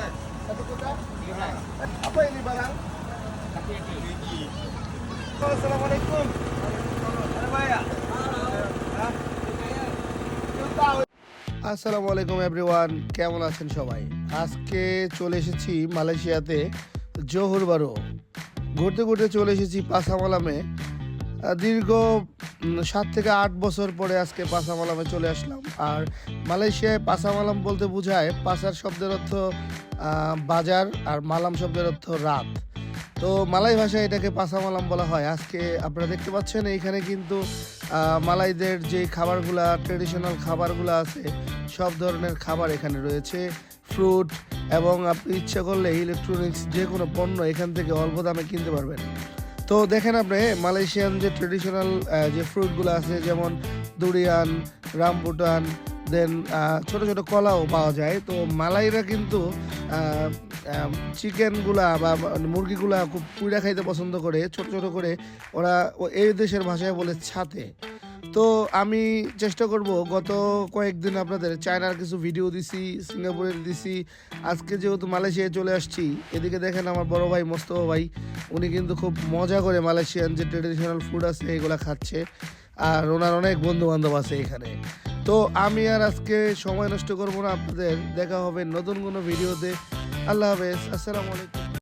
Satu juta? Apa ini barang? Assalamualaikum. Ada Maya? আসসালামু আলাইকুম everyone, কেমন আছেন সবাই? আজকে চলে এসেছি মালয়েশিয়াতে জোহর বারো ঘুরতে ঘুরতে চলে এসেছি পাসামালামে। দীর্ঘ 7 থেকে 8 বছর পরে আজকে পাসামালামে চলে আসলাম। আর মালয়েশিয়ায় পাসামালাম বলতে বোঝায়, পাসার শব্দের অর্থ বাজার আর মালাম শব্দের অর্থ রাত। তো মালাই ভাষায় এটাকে পাসামালাম বলা হয়। আজকে আপনারা দেখতে পাচ্ছেন এইখানে কিন্তু মালাইদের যে খাবারগুলা, ট্রেডিশনাল খাবারগুলো আছে, সব ধরনের খাবার এখানে রয়েছে, ফ্রুট, এবং আপনি ইচ্ছা করলে ইলেকট্রনিক্স যে কোনো পণ্য এখান থেকে অল্প দামে কিনতে পারবেন। তো দেখেন আপনি মালয়েশিয়ান যে ট্রেডিশনাল যে ফ্রুটগুলো আছে, যেমন দুরিয়ান, রামবুটান, দেন ছোট ছোট কলাও পাওয়া যায়। তো মালাইরা কিন্তু চিকেনগুলা বা মুরগিগুলা খুব পুইড়া খাইতে পছন্দ করে, ছোট ছোট করে। ওরা এই দেশের ভাষায় বলে ছাতে। তো আমি চেষ্টা করব, গত কয়েকদিন আপনাদের চায়নার কিছু ভিডিও দিছি, সিঙ্গাপুরের দিছি। আজকে যেহেতু মালয়েশিয়ায় চলে আসছি, এদিকে দেখেন আমার বড় ভাই মোস্তফা ভাই, উনি কিন্তু খুব মজা করে মালয়েশিয়ান যে ট্রেডিশনাল ফুড আছে এগুলো খাচ্ছে। আর ওনার অনেক বন্ধু বান্ধব আছে এখানে। তো আমি আর আজকে সময় নষ্ট করবো না আপনাদের, দেখা হবে নতুন কোনো ভিডিওতে। আল্লাহ হাফেজ, আসসালামু আলাইকুম।